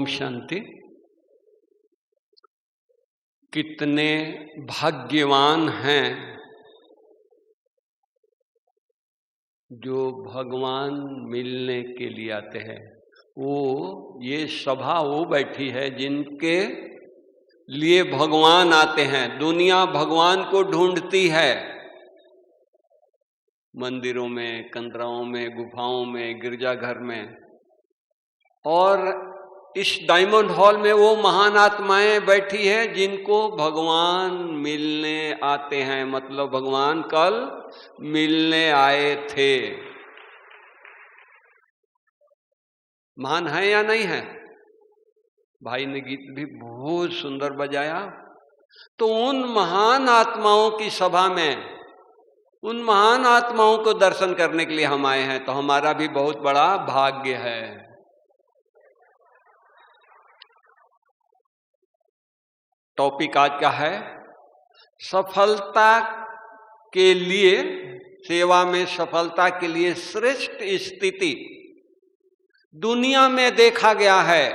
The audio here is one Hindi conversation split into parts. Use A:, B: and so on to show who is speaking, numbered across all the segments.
A: ओम शांति। कितने भाग्यवान हैं जो भगवान मिलने के लिए आते हैं। ये सभा वो बैठी है जिनके लिए भगवान आते हैं। दुनिया भगवान को ढूंढती है, मंदिरों में, कंदराओं में, गुफाओं में, गिरजाघर में, और इस डायमंड हॉल में वो महान आत्माएं बैठी हैं जिनको भगवान मिलने आते हैं। मतलब भगवान कल मिलने आए थे। महान है या नहीं है? भाई ने गीत भी बहुत सुंदर बजाया। तो उन महान आत्माओं की सभा में, उन महान आत्माओं को दर्शन करने के लिए हम आए हैं, तो हमारा भी बहुत बड़ा भाग्य है। टॉपिक आज का है सफलता के लिए, सेवा में सफलता के लिए श्रेष्ठ स्थिति। दुनिया में देखा गया है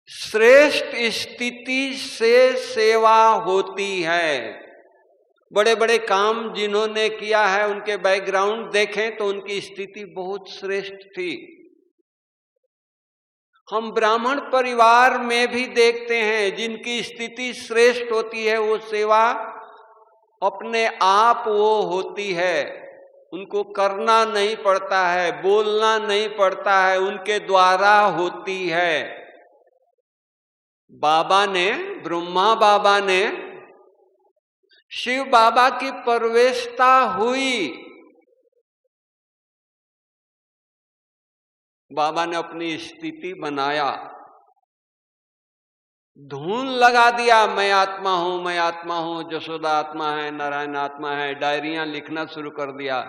A: श्रेष्ठ स्थिति से सेवा होती है। बड़े बड़े काम जिन्होंने किया है उनके बैकग्राउंड देखें तो उनकी स्थिति बहुत श्रेष्ठ थी। हम ब्राह्मण परिवार में भी देखते हैं जिनकी स्थिति श्रेष्ठ होती है, वो सेवा अपने आप वो होती है, उनको करना नहीं पड़ता है, बोलना नहीं पड़ता है, उनके द्वारा होती है। बाबा ने, ब्रह्मा बाबा ने, शिव बाबा की प्रवेशता हुई। बाबा ने अपनी स्थिति बनाया, धून लगा दिया, मैं आत्मा हूं, मैं आत्मा हूं, जसोदा आत्मा है, नारायण आत्मा है। डायरियां लिखना शुरू कर दिया।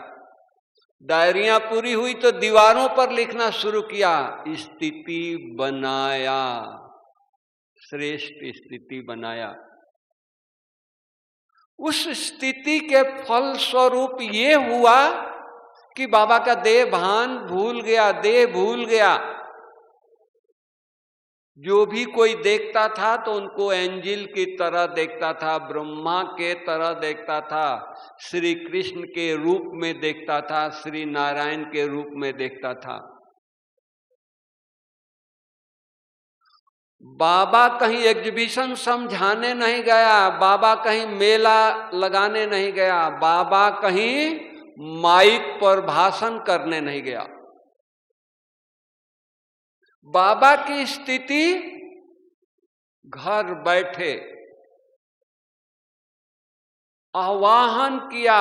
A: डायरियां पूरी हुई तो दीवारों पर लिखना शुरू किया। स्थिति बनाया, श्रेष्ठ स्थिति बनाया। उस स्थिति के फल स्वरूप ये हुआ कि बाबा का देह भान भूल गया, देह भूल गया। जो भी कोई देखता था तो उनको एंजिल की तरह देखता था, ब्रह्मा के तरह देखता था, श्री कृष्ण के रूप में देखता था, श्री नारायण के रूप में देखता था। बाबा कहीं एग्जीबिशन समझाने नहीं गया, बाबा कहीं मेला लगाने नहीं गया, बाबा कहीं माइक पर भाषण करने नहीं गया। बाबा की स्थिति घर बैठे आवाहन किया।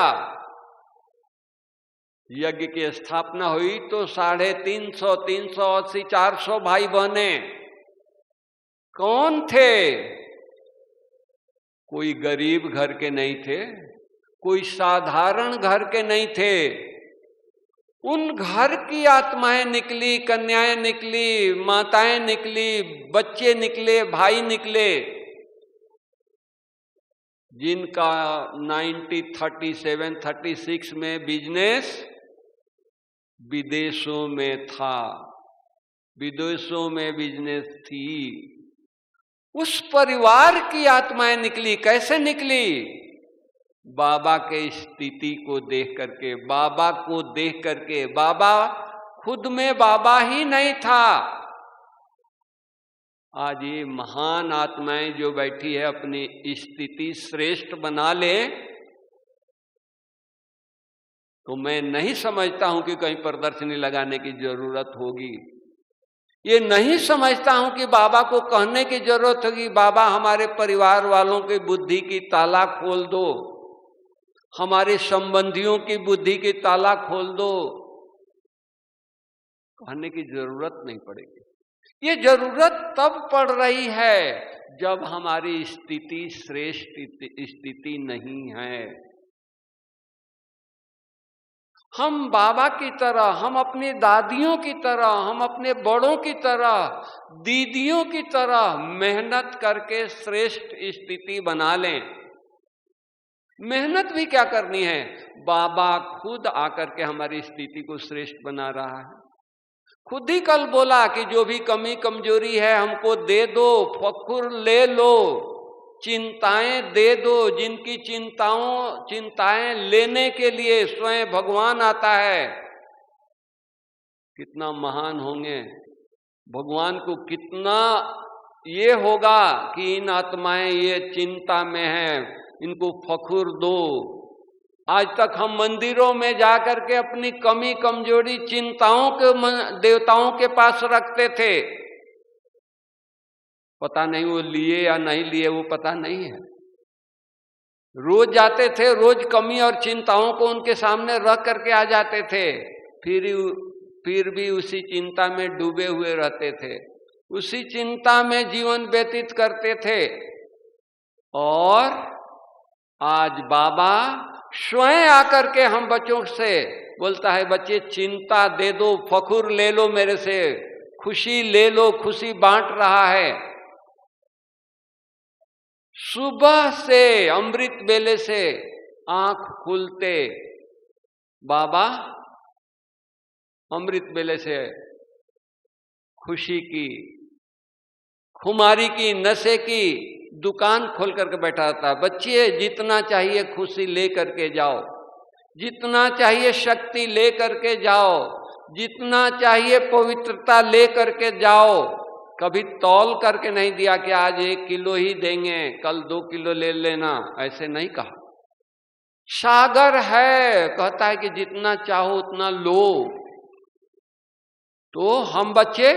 A: यज्ञ की स्थापना हुई तो 350, 380, 400 भाई बहने। कौन थे? कोई गरीब घर के नहीं थे, कोई साधारण घर के नहीं थे। उन घर की आत्माएं निकली, कन्याएं निकली, माताएं निकली, बच्चे निकले, भाई निकले, जिनका 1937, 36 में बिजनेस विदेशों में था, विदेशों में बिजनेस थी। उस परिवार की आत्माएं निकली। कैसे निकली? बाबा के स्थिति को देख करके, बाबा को देख करके। बाबा खुद में बाबा ही नहीं था। आज ये महान आत्माएं जो बैठी है अपनी स्थिति श्रेष्ठ बना ले, तो मैं नहीं समझता हूं कि कहीं प्रदर्शनी लगाने की जरूरत होगी। ये नहीं समझता हूं कि बाबा को कहने की जरूरत होगी, बाबा हमारे परिवार वालों की बुद्धि की ताला खोल दो, हमारे संबंधियों की बुद्धि की ताला खोल दो। कहने की जरूरत नहीं पड़ेगी। ये जरूरत तब पड़ रही है जब हमारी स्थिति श्रेष्ठ स्थिति नहीं है। हम बाबा की तरह, हम अपनी दादियों की तरह, हम अपने बड़ों की तरह, दीदियों की तरह मेहनत करके श्रेष्ठ स्थिति बना लें। मेहनत भी क्या करनी है? बाबा खुद आकर के हमारी स्थिति को श्रेष्ठ बना रहा है। खुद ही कल बोला कि जो भी कमी कमजोरी है हमको दे दो, फखुर ले लो, चिंताएं दे दो। जिनकी चिंताएं लेने के लिए स्वयं भगवान आता है, कितना महान होंगे। भगवान को कितना ये होगा कि इन आत्माएं ये चिंता में हैं, इनको फखुर दो। आज तक हम मंदिरों में जाकर के अपनी कमी कमजोरी चिंताओं के देवताओं के पास रखते थे। पता नहीं वो लिए या नहीं लिए, वो पता नहीं है। रोज जाते थे, रोज कमी और चिंताओं को उनके सामने रख करके आ जाते थे, फिर भी उसी चिंता में डूबे हुए रहते थे, उसी चिंता में जीवन व्यतीत करते थे। और आज बाबा स्वयं आकर के हम बच्चों से बोलता है, बच्चे चिंता दे दो, फखुर ले लो मेरे से, खुशी ले लो, खुशी बांट रहा है। सुबह से अमृत बेले से आंख खुलते बाबा अमृत बेले से खुशी की, खुमारी की, नशे की दुकान खोल करके बैठा था। बच्चे जितना चाहिए खुशी ले करके जाओ, जितना चाहिए शक्ति ले करके जाओ, जितना चाहिए पवित्रता ले करके जाओ। कभी तौल करके नहीं दिया कि आज 1 किलो ही देंगे, कल 2 किलो ले लेना, ऐसे नहीं कहा। सागर है, कहता है कि जितना चाहो उतना लो। तो हम बच्चे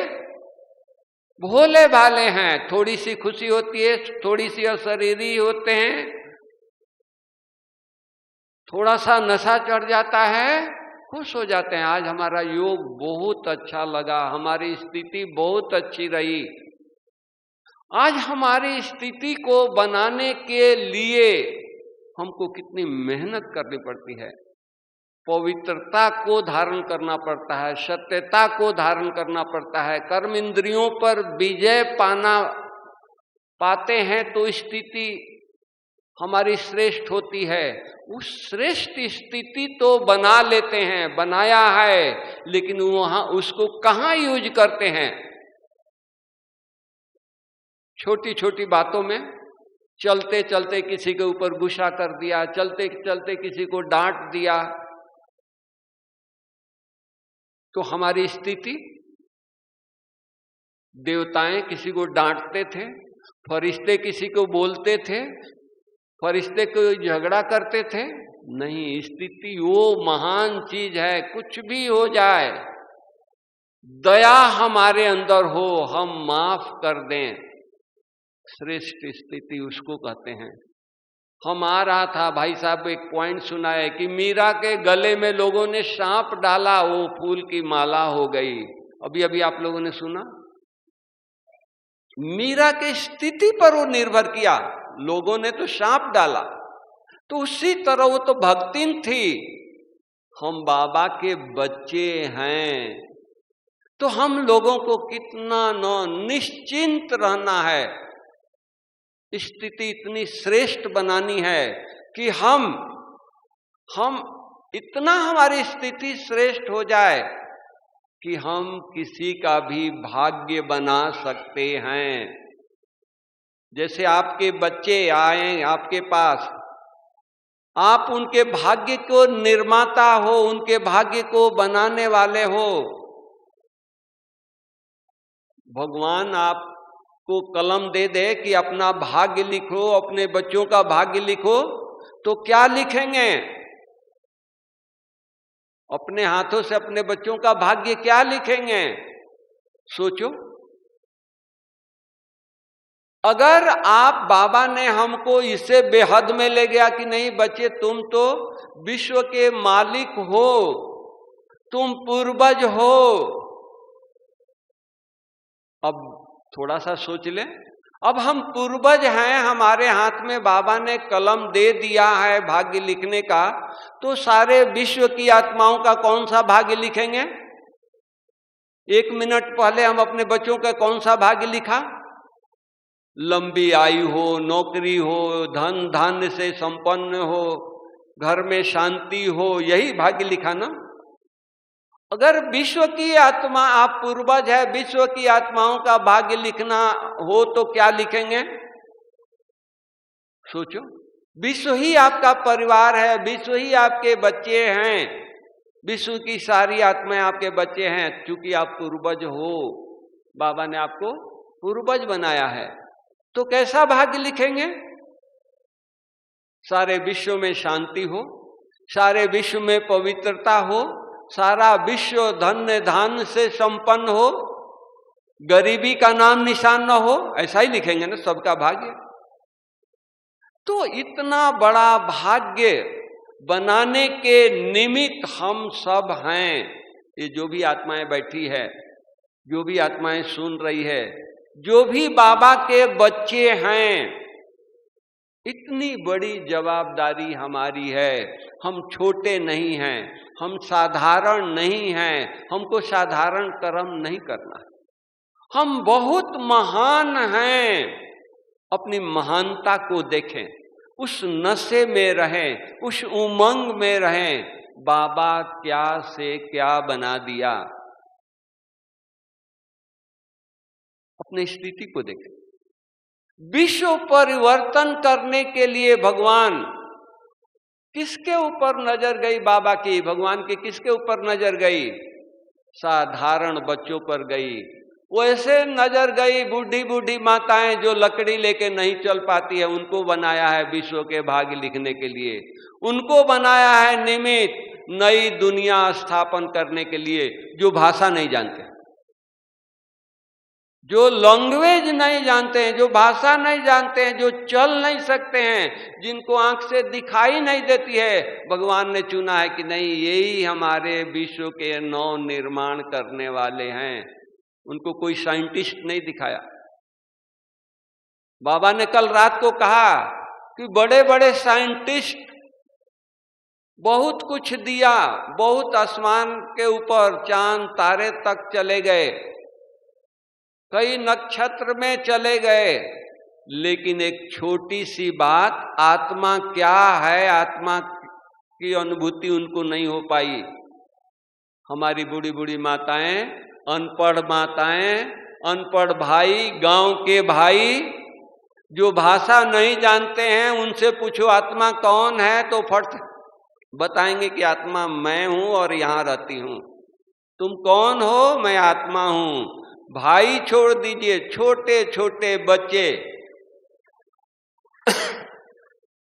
A: भोले भाले हैं, थोड़ी सी खुशी होती है, थोड़ी सी अशरीरी होते हैं, थोड़ा सा नशा चढ़ जाता है, खुश हो जाते हैं। आज हमारा योग बहुत अच्छा लगा, हमारी स्थिति बहुत अच्छी रही। आज हमारी स्थिति को बनाने के लिए हमको कितनी मेहनत करनी पड़ती है। पवित्रता को धारण करना पड़ता है, सत्यता को धारण करना पड़ता है, कर्म इंद्रियों पर विजय पाते हैं तो स्थिति हमारी श्रेष्ठ होती है। उस श्रेष्ठ स्थिति तो बना लेते हैं, बनाया है, लेकिन वहां उसको कहाँ यूज करते हैं? छोटी छोटी बातों में, चलते चलते किसी के ऊपर गुस्सा कर दिया, चलते चलते किसी को डांट दिया, तो हमारी स्थिति, देवताएं किसी को डांटते थे, फरिश्ते किसी को बोलते थे, फरिश्ते को झगड़ा करते थे। नहीं, स्थिति वो महान चीज है। कुछ भी हो जाए, दया हमारे अंदर हो, हम माफ कर दें, श्रेष्ठ स्थिति उसको कहते हैं। हम आ रहा था, भाई साहब एक पॉइंट सुना है कि मीरा के गले में लोगों ने सांप डाला, वो फूल की माला हो गई। अभी अभी आप लोगों ने सुना, मीरा की स्थिति पर वो निर्भर किया, लोगों ने तो सांप डाला। तो उसी तरह वो तो भक्तिन थी। हम बाबा के बच्चे हैं, तो हम लोगों को कितना निश्चिंत रहना है। स्थिति इतनी श्रेष्ठ बनानी है कि हम इतना हमारी स्थिति श्रेष्ठ हो जाए कि हम किसी का भी भाग्य बना सकते हैं। जैसे आपके बच्चे आए आपके पास, आप उनके भाग्य को निर्माता हो, उनके भाग्य को बनाने वाले हो। भगवान आपको कलम दे दे कि अपना भाग्य लिखो, अपने बच्चों का भाग्य लिखो, तो क्या लिखेंगे? अपने हाथों से अपने बच्चों का भाग्य क्या लिखेंगे? सोचो। अगर आप, बाबा ने हमको इससे बेहद में ले गया कि नहीं बच्चे, तुम तो विश्व के मालिक हो, तुम पूर्वज हो। अब थोड़ा सा सोच लें, अब हम पूर्वज हैं, हमारे हाथ में बाबा ने कलम दे दिया है भाग्य लिखने का, तो सारे विश्व की आत्माओं का कौन सा भाग्य लिखेंगे? 1 मिनट पहले हम अपने बच्चों का कौन सा भाग्य लिखा? लंबी आयु हो, नौकरी हो, धन धान्य से संपन्न हो, घर में शांति हो, यही भाग्य लिखा ना। अगर विश्व की आत्मा, आप पूर्वज है, विश्व की आत्माओं का भाग्य लिखना हो तो क्या लिखेंगे? सोचो, विश्व ही आपका परिवार है, विश्व ही आपके बच्चे हैं, विश्व की सारी आत्माएं आपके बच्चे हैं। क्योंकि आप पूर्वज हो, बाबा ने आपको पूर्वज बनाया है, तो कैसा भाग्य लिखेंगे? सारे विश्व में शांति हो, सारे विश्व में पवित्रता हो, सारा विश्व धन्य धान्य से संपन्न हो, गरीबी का नाम निशान न हो, ऐसा ही लिखेंगे ना सबका भाग्य। तो इतना बड़ा भाग्य बनाने के निमित्त हम सब हैं। ये जो भी आत्माएं बैठी है, जो भी आत्माएं सुन रही है, जो भी बाबा के बच्चे हैं, इतनी बड़ी जवाबदारी हमारी है। हम छोटे नहीं हैं, हम साधारण नहीं हैं, हमको साधारण कर्म नहीं करना है, हम बहुत महान हैं। अपनी महानता को देखें, उस नशे में रहें, उस उमंग में रहें। बाबा क्या से क्या बना दिया, अपनी स्थिति को देखें। विश्व परिवर्तन करने के लिए भगवान किसके ऊपर नजर गई? बाबा की, भगवान की किसके ऊपर नजर गई? साधारण बच्चों पर गई। वैसे नजर गई बूढ़ी बूढ़ी माताएं जो लकड़ी लेके नहीं चल पाती है, उनको बनाया है विश्व के भाग्य लिखने के लिए, उनको बनाया है निमित्त नई दुनिया स्थापन करने के लिए। जो भाषा नहीं जानते, जो लैंग्वेज नहीं जानते हैं, जो भाषा नहीं जानते हैं, जो चल नहीं सकते हैं, जिनको आंख से दिखाई नहीं देती है, भगवान ने चुना है कि नहीं, यही हमारे विश्व के नव निर्माण करने वाले हैं। उनको कोई साइंटिस्ट नहीं दिखाया। बाबा ने कल रात को कहा कि बड़े बड़े साइंटिस्ट बहुत कुछ दिया, बहुत आसमान के ऊपर चांद तारे तक चले गए, कई नक्षत्र में चले गए, लेकिन एक छोटी सी बात, आत्मा क्या है, आत्मा की अनुभूति उनको नहीं हो पाई। हमारी बूढ़ी बूढ़ी माताएं, अनपढ़ माताएं, अनपढ़ भाई, गांव के भाई जो भाषा नहीं जानते हैं, उनसे पूछो आत्मा कौन है, तो फट बताएंगे कि आत्मा मैं हूं और यहां रहती हूं। तुम कौन हो? मैं आत्मा हूं। भाई छोड़ दीजिए, छोटे छोटे बच्चे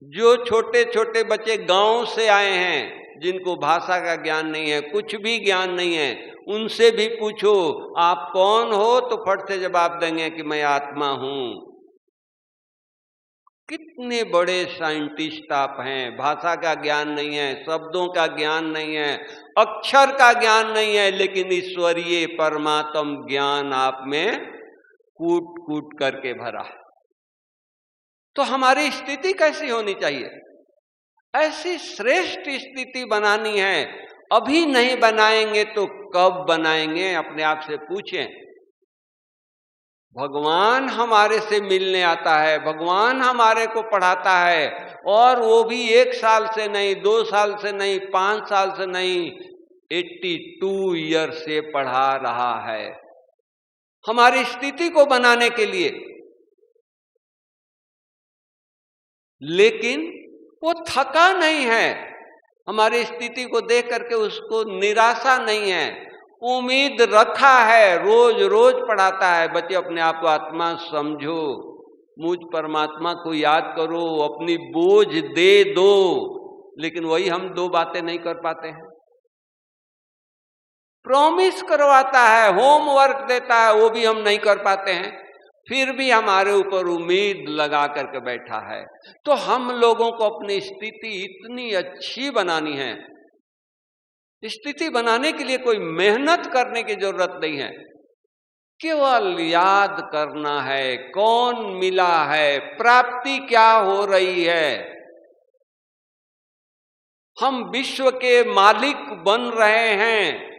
A: जो छोटे छोटे बच्चे गांव से आए हैं, जिनको भाषा का ज्ञान नहीं है, कुछ भी ज्ञान नहीं है, उनसे भी पूछो आप कौन हो, तो फट से जवाब देंगे कि मैं आत्मा हूं। कितने बड़े साइंटिस्ट आप हैं। भाषा का ज्ञान नहीं है, शब्दों का ज्ञान नहीं है, अक्षर का ज्ञान नहीं है, लेकिन ईश्वरीय परमात्म ज्ञान आप में कूट कूट करके भरा है। तो हमारी स्थिति कैसी होनी चाहिए? ऐसी श्रेष्ठ स्थिति बनानी है। अभी नहीं बनाएंगे तो कब बनाएंगे? अपने आप से पूछें। भगवान हमारे से मिलने आता है, भगवान हमारे को पढ़ाता है, और वो भी 1 साल से नहीं, 2 साल से नहीं, 5 साल से नहीं, 82 ईयर से पढ़ा रहा है हमारी स्थिति को बनाने के लिए। लेकिन वो थका नहीं है, हमारी स्थिति को देख करके उसको निराशा नहीं है, उम्मीद रखा है, रोज रोज पढ़ाता है। बच्चे अपने आप को आत्मा समझो, मुझ परमात्मा को याद करो, अपनी बोझ दे दो। लेकिन वही हम 2 बातें नहीं कर पाते हैं। प्रॉमिस करवाता है, होमवर्क देता है, वो भी हम नहीं कर पाते हैं, फिर भी हमारे ऊपर उम्मीद लगा करके बैठा है। तो हम लोगों को अपनी स्थिति इतनी अच्छी बनानी है। स्थिति बनाने के लिए कोई मेहनत करने की जरूरत नहीं है, केवल याद करना है कौन मिला है, प्राप्ति क्या हो रही है। हम विश्व के मालिक बन रहे हैं।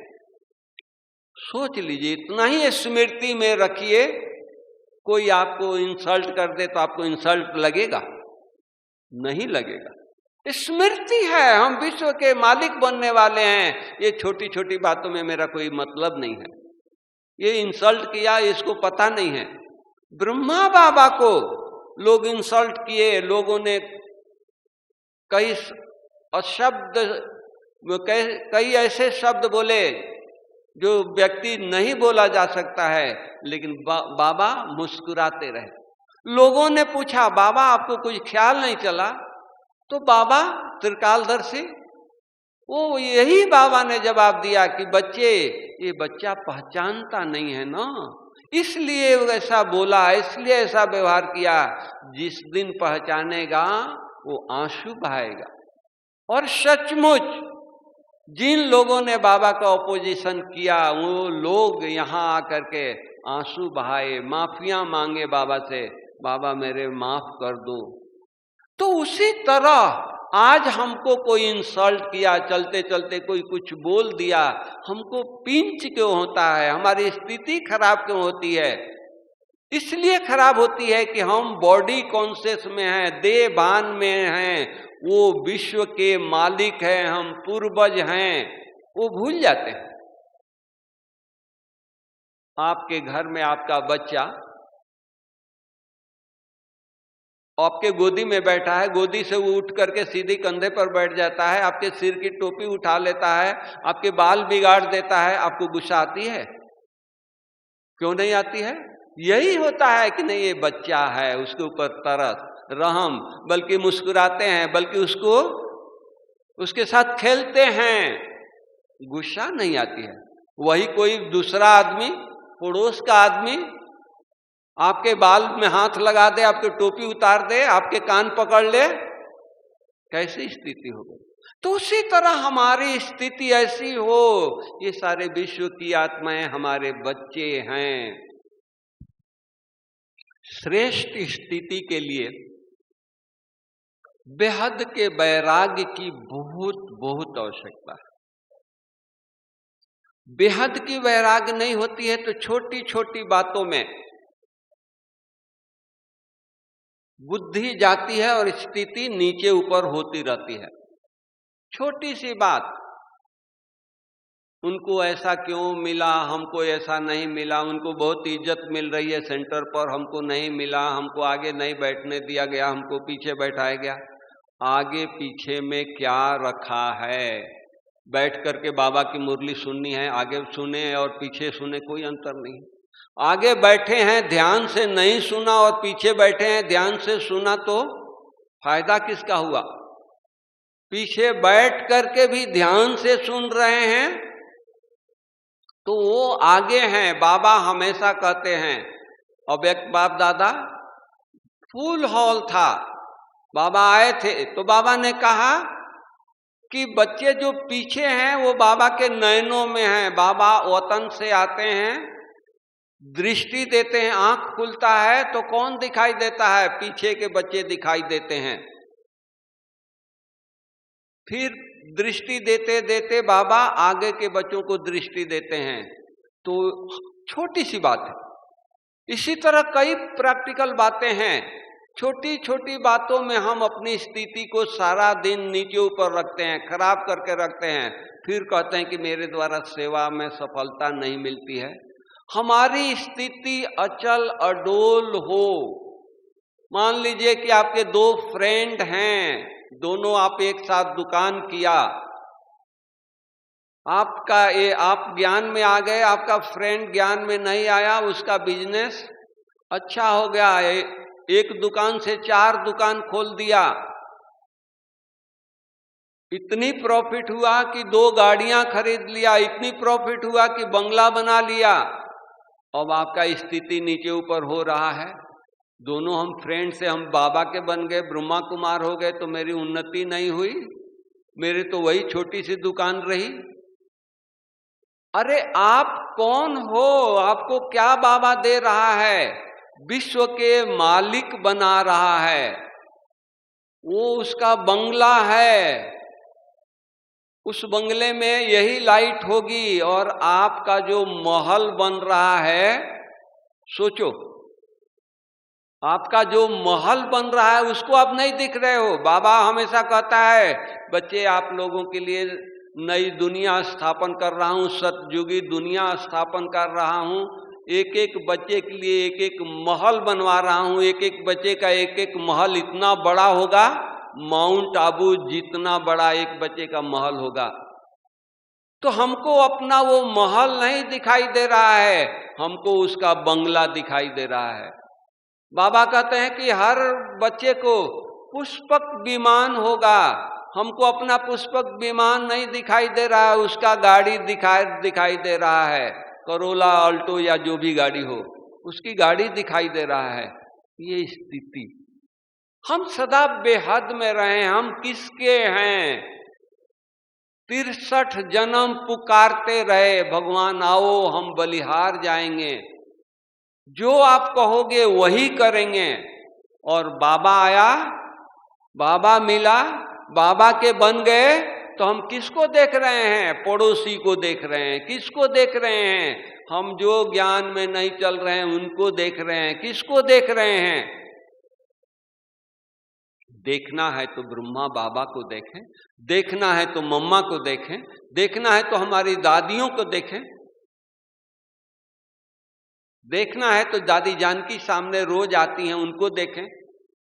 A: सोच लीजिए, इतना ही स्मृति में रखिए। कोई आपको इंसल्ट कर दे तो आपको इंसल्ट लगेगा? नहीं लगेगा। स्मृति है, हम विश्व के मालिक बनने वाले हैं। ये छोटी छोटी बातों में मेरा कोई मतलब नहीं है। ये इंसल्ट किया, इसको पता नहीं है। ब्रह्मा बाबा को लोग इंसल्ट किए, लोगों ने कई शब्द, कई ऐसे शब्द बोले जो व्यक्ति नहीं बोला जा सकता है, लेकिन बाबा मुस्कुराते रहे। लोगों ने पूछा, बाबा आपको कुछ ख्याल नहीं चला? तो बाबा त्रिकालदर्शी, वो यही बाबा ने जवाब दिया कि बच्चे, ये बच्चा पहचानता नहीं है ना, इसलिए वैसा बोला, इसलिए ऐसा व्यवहार किया। जिस दिन पहचानेगा वो आंसू बहाएगा। और सचमुच जिन लोगों ने बाबा का ऑपोजिशन किया, वो लोग यहाँ आकर के आंसू बहाए, माफिया मांगे बाबा से, बाबा मेरे माफ कर दो। तो उसी तरह आज हमको कोई इंसल्ट किया, चलते चलते कोई कुछ बोल दिया, हमको पिंच क्यों होता है? हमारी स्थिति खराब क्यों होती है? इसलिए खराब होती है कि हम बॉडी कॉन्शियस में हैं, देह भान में हैं, वो विश्व के मालिक हैं, हम पूर्वज हैं, वो भूल जाते हैं। आपके घर में आपका बच्चा आपके गोदी में बैठा है, गोदी से वो उठ करके सीधी कंधे पर बैठ जाता है, आपके सिर की टोपी उठा लेता है, आपके बाल बिगाड़ देता है, आपको गुस्सा आती है? क्यों नहीं आती है? यही होता है कि नहीं, ये बच्चा है, उसके ऊपर तरस, रहम, बल्कि मुस्कुराते हैं, बल्कि उसके साथ खेलते हैं, गुस्सा नहीं आती है। वही कोई दूसरा आदमी, पड़ोस का आदमी आपके बाल में हाथ लगा दे, आपकी टोपी उतार दे, आपके कान पकड़ ले, कैसी स्थिति हो गई? तो उसी तरह हमारी स्थिति ऐसी हो, ये सारे विश्व की आत्माएं हमारे बच्चे हैं। श्रेष्ठ स्थिति के लिए बेहद के वैराग्य की बहुत बहुत आवश्यकता है। बेहद की वैराग्य नहीं होती है तो छोटी छोटी बातों में बुद्धि जाती है और स्थिति नीचे ऊपर होती रहती है। छोटी सी बात, उनको ऐसा क्यों मिला, हमको ऐसा नहीं मिला, उनको बहुत इज्जत मिल रही है सेंटर पर, हमको नहीं मिला, हमको आगे नहीं बैठने दिया गया, हमको पीछे बैठाया गया। आगे पीछे में क्या रखा है? बैठ करके बाबा की मुरली सुननी है, आगे सुने और पीछे सुने, कोई अंतर नहीं। आगे बैठे हैं ध्यान से नहीं सुना और पीछे बैठे हैं ध्यान से सुना, तो फायदा किसका हुआ? पीछे बैठ करके भी ध्यान से सुन रहे हैं तो वो आगे हैं। बाबा हमेशा कहते हैं, अव्यक्त बाप दादा फुल हॉल था, बाबा आए थे तो बाबा ने कहा कि बच्चे जो पीछे हैं वो बाबा के नयनों में हैं। बाबा वतन से आते हैं, दृष्टि देते हैं, आंख खुलता है तो कौन दिखाई देता है? पीछे के बच्चे दिखाई देते हैं। फिर दृष्टि देते देते बाबा आगे के बच्चों को दृष्टि देते हैं। तो छोटी सी बात है। इसी तरह कई प्रैक्टिकल बातें हैं। छोटी छोटी बातों में हम अपनी स्थिति को सारा दिन नीचे ऊपर रखते हैं, खराब करके रखते हैं, फिर कहते हैं कि मेरे द्वारा सेवा में सफलता नहीं मिलती है। हमारी स्थिति अचल अडोल हो। मान लीजिए कि आपके दो फ्रेंड हैं, दोनों आप एक साथ दुकान किया, आप ज्ञान में आ गए, आपका फ्रेंड ज्ञान में नहीं आया, उसका बिजनेस अच्छा हो गया, एक दुकान से 4 दुकान खोल दिया, इतनी प्रॉफिट हुआ कि 2 गाड़ियां खरीद लिया, इतनी प्रॉफिट हुआ कि बंगला बना लिया। अब आपका स्थिति नीचे ऊपर हो रहा है। दोनों हम फ्रेंड से हम बाबा के बन गए, ब्रह्मा कुमार हो गए, तो मेरी उन्नति नहीं हुई, मेरी तो वही छोटी सी दुकान रही। अरे आप कौन हो? आपको क्या बाबा दे रहा है? विश्व के मालिक बना रहा है, वो उसका बंगला है, उस बंगले में यही लाइट होगी और आपका जो महल बन रहा है, सोचो आपका जो महल बन रहा है उसको आप नहीं दिख रहे हो। बाबा हमेशा कहता है, बच्चे आप लोगों के लिए नई दुनिया स्थापन कर रहा हूँ, सतयुगी दुनिया स्थापन कर रहा हूँ, एक एक बच्चे के लिए एक एक महल बनवा रहा हूँ, एक एक बच्चे का एक एक महल इतना बड़ा होगा, माउंट आबू जितना बड़ा एक बच्चे का महल होगा। तो हमको अपना वो महल नहीं दिखाई दे रहा है, हमको उसका बंगला दिखाई दे रहा है। बाबा कहते हैं कि हर बच्चे को पुष्पक विमान होगा, हमको अपना पुष्पक विमान नहीं दिखाई दे रहा है, उसका गाड़ी दिखाई दे रहा है, करोला अल्टो या जो भी गाड़ी हो उसकी गाड़ी दिखाई दे रहा है। ये स्थिति, हम सदा बेहद में रहे, हम किसके हैं? 63 जन्म पुकारते रहे, भगवान आओ हम बलिहार जाएंगे, जो आप कहोगे वही करेंगे। और बाबा आया, बाबा मिला, बाबा के बन गए, तो हम किसको देख रहे हैं? पड़ोसी को देख रहे हैं। किसको देख रहे हैं? हम जो ज्ञान में नहीं चल रहे हैं उनको देख रहे हैं। किसको देख रहे हैं? देखना है तो ब्रह्मा बाबा को देखें, देखना है तो मम्मा को देखें, देखना है तो हमारी दादियों को देखें, देखना है तो दादी जानकी सामने रोज आती हैं उनको देखें।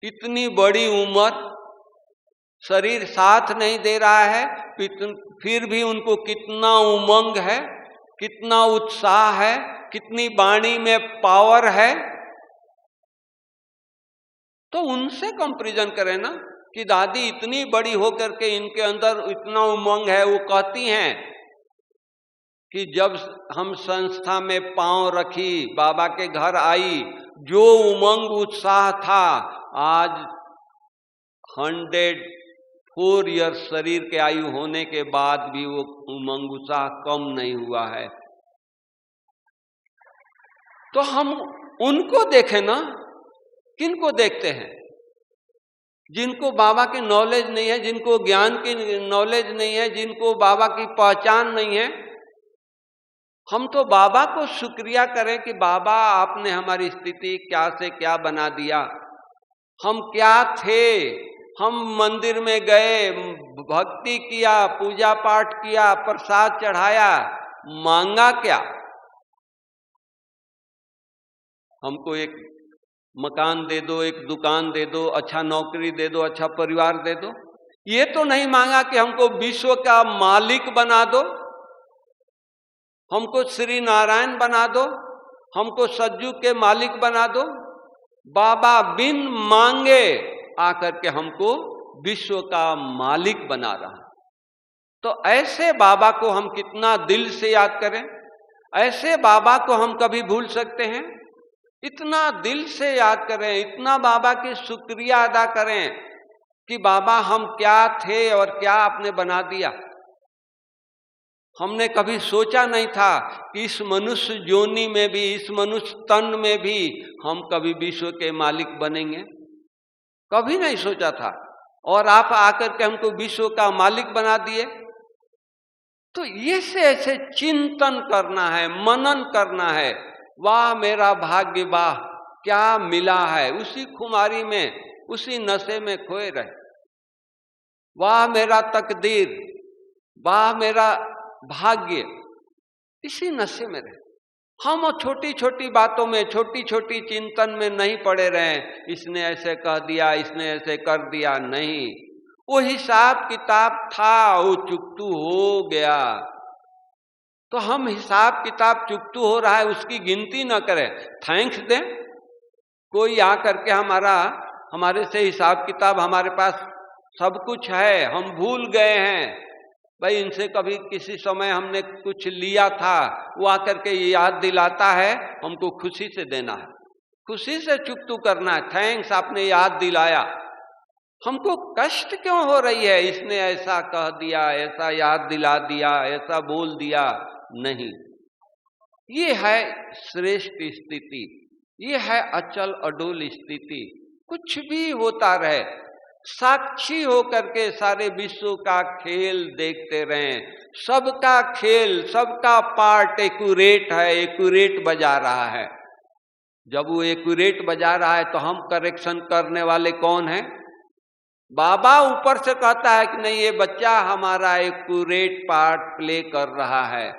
A: इतनी बड़ी उम्र, शरीर साथ नहीं दे रहा है, फिर भी उनको कितना उमंग है, कितना उत्साह है, कितनी वाणी में पावर है। तो उनसे कंपैरिजन करें ना कि दादी इतनी बड़ी होकर के इनके अंदर इतना उमंग है। वो कहती हैं कि जब हम संस्था में पांव रखी, बाबा के घर आई, जो उमंग उत्साह था, आज 104 ईयर्स शरीर के आयु होने के बाद भी वो उमंग उत्साह कम नहीं हुआ है। तो हम उनको देखें ना, किनको देखते हैं? जिनको बाबा की नॉलेज नहीं है, जिनको ज्ञान की नॉलेज नहीं है, जिनको बाबा की पहचान नहीं है। हम तो बाबा को शुक्रिया करें कि बाबा आपने हमारी स्थिति क्या से क्या बना दिया। हम क्या थे? हम मंदिर में गए, भक्ति किया, पूजा पाठ किया, प्रसाद चढ़ाया, मांगा क्या? हमको एक मकान दे दो, एक दुकान दे दो, अच्छा नौकरी दे दो, अच्छा परिवार दे दो। ये तो नहीं मांगा कि हमको विश्व का मालिक बना दो, हमको श्री नारायण बना दो, हमको सज्जू के मालिक बना दो। बाबा बिन मांगे आकर के हमको विश्व का मालिक बना रहा। तो ऐसे बाबा को हम कितना दिल से याद करें, ऐसे बाबा को हम कभी भूल सकते हैं? इतना दिल से याद करें, इतना बाबा की शुक्रिया अदा करें कि बाबा हम क्या थे और क्या आपने बना दिया। हमने कभी सोचा नहीं था कि इस मनुष्य योनि में भी, इस मनुष्य तन में भी हम कभी विश्व के मालिक बनेंगे, कभी नहीं सोचा था। और आप आकर के हमको विश्व का मालिक बना दिए। तो ये से ऐसे चिंतन करना है, मनन करना है। वाह मेरा भाग्य, वाह क्या मिला है। उसी खुमारी में, उसी नशे में खोए रहे। वाह मेरा तकदीर, वाह मेरा भाग्य, इसी नशे में रहे। हम छोटी छोटी बातों में, छोटी छोटी चिंतन में नहीं पड़े रहे। इसने ऐसे कह दिया, इसने ऐसे कर दिया, नहीं। वो हिसाब किताब था, वो चुकतू हो गया। तो हम हिसाब किताब चुकतू हो रहा है उसकी गिनती न करें, थैंक्स दें। कोई आकर के हमारे से हिसाब किताब, हमारे पास सब कुछ है, हम भूल गए हैं। भाई इनसे कभी किसी समय हमने कुछ लिया था, वो आकर के ये याद दिलाता है, हमको खुशी से देना है, खुशी से चुकतू करना है। थैंक्स, आपने याद दिलाया। हमको कष्ट क्यों हो रही है? इसने ऐसा कह दिया, ऐसा याद दिला दिया, ऐसा बोल दिया, नहीं। ये है श्रेष्ठ स्थिति, ये है अचल अडोल स्थिति। कुछ भी होता रहे, साक्षी होकर के सारे विश्व का खेल देखते रहें। सबका खेल, सबका पार्ट एक्यूरेट है, एक्यूरेट बजा रहा है। जब वो एक्यूरेट बजा रहा है तो हम करेक्शन करने वाले कौन हैं? बाबा ऊपर से कहता है कि नहीं, ये बच्चा हमारा एक्यूरेट पार्ट प्ले कर रहा है।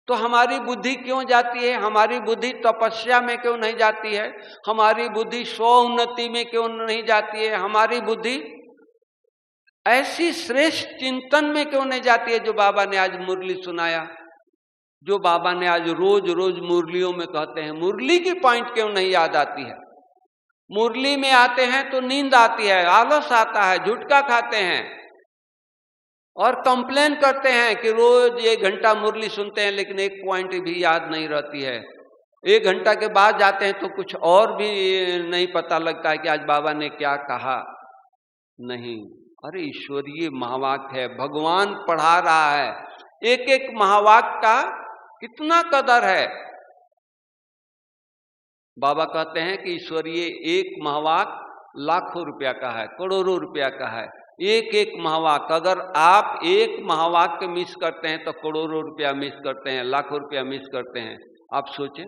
A: तो हमारी बुद्धि क्यों जाती है? हमारी बुद्धि तपस्या में क्यों नहीं जाती है? हमारी बुद्धि स्व उन्नति में क्यों नहीं जाती है? हमारी बुद्धि ऐसी श्रेष्ठ चिंतन में क्यों नहीं जाती है जो बाबा ने आज मुरली सुनाया, जो बाबा ने आज रोज रोज मुरलियों में कहते हैं? मुरली की पॉइंट क्यों नहीं याद आती है? मुरली में आते हैं तो नींद आती है, आलस आता है, झुटका खाते हैं और कंप्लेन करते हैं कि रोज 1 घंटा मुरली सुनते हैं लेकिन एक पॉइंट भी याद नहीं रहती है। 1 घंटा के बाद जाते हैं तो कुछ और भी नहीं पता लगता है कि आज बाबा ने क्या कहा। नहीं, अरे ईश्वरीय महावाक्य है, भगवान पढ़ा रहा है। एक एक महावाक्य का कितना कदर है। बाबा कहते हैं कि ईश्वरीय एक महावाक्य लाखों रुपया का है, करोड़ों रुपया का है। एक एक महावाक्य, अगर आप एक महावाक्य मिस करते हैं तो करोड़ों रुपया मिस करते हैं, लाखों रुपया मिस करते हैं। आप सोचें,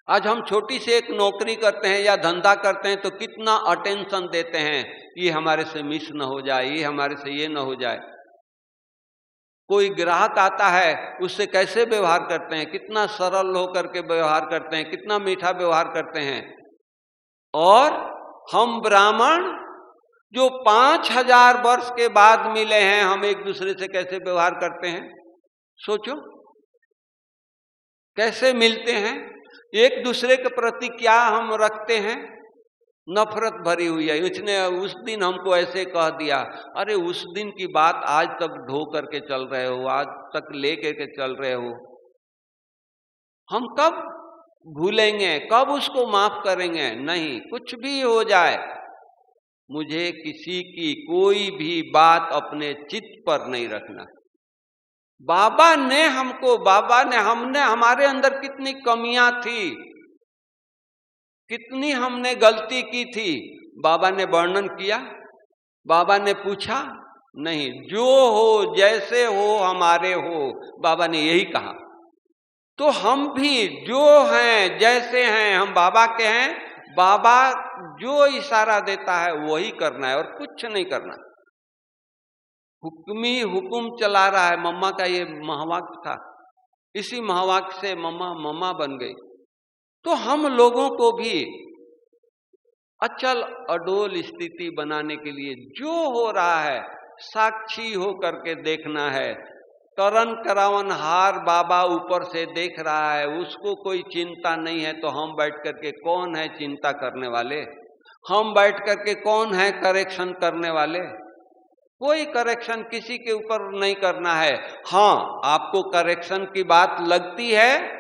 A: आज हम छोटी से एक नौकरी करते हैं या धंधा करते हैं तो कितना अटेंशन देते हैं, ये हमारे से मिस न हो जाए, ये हमारे से ये न हो जाए। कोई ग्राहक आता है उससे कैसे व्यवहार करते हैं, कितना सरल होकर के व्यवहार करते हैं, कितना मीठा व्यवहार करते हैं। और हम ब्राह्मण जो 5000 वर्ष के बाद मिले हैं, हम एक दूसरे से कैसे व्यवहार करते हैं? सोचो, कैसे मिलते हैं, एक दूसरे के प्रति क्या हम रखते हैं? नफरत भरी हुई है। उसने उस दिन हमको ऐसे कह दिया, अरे उस दिन की बात आज तक ढो करके चल रहे हो, आज तक ले करके चल रहे हो। हम कब भूलेंगे, कब उसको माफ करेंगे? नहीं, कुछ भी हो जाए, मुझे किसी की कोई भी बात अपने चित्त पर नहीं रखना। बाबा ने हमने हमारे अंदर कितनी कमियां थी, कितनी हमने गलती की थी, बाबा ने वर्णन किया? बाबा ने पूछा? नहीं, जो हो जैसे हो हमारे हो, बाबा ने यही कहा। तो हम भी जो हैं जैसे हैं, हम बाबा के हैं। बाबा जो इशारा देता है वही करना है और कुछ नहीं करना। हुक्मी हुकुम चला रहा है। मम्मा का ये महावाक्य था, इसी महावाक्य से मम्मा मम्मा बन गई। तो हम लोगों को भी अचल अडोल स्थिति बनाने के लिए जो हो रहा है साक्षी हो करके देखना है। करन करावन हार बाबा ऊपर से देख रहा है, उसको कोई चिंता नहीं है। तो हम बैठ करके कौन है चिंता करने वाले? हम बैठ करके कौन है करेक्शन करने वाले? कोई करेक्शन किसी के ऊपर नहीं करना है। हाँ, आपको करेक्शन की बात लगती है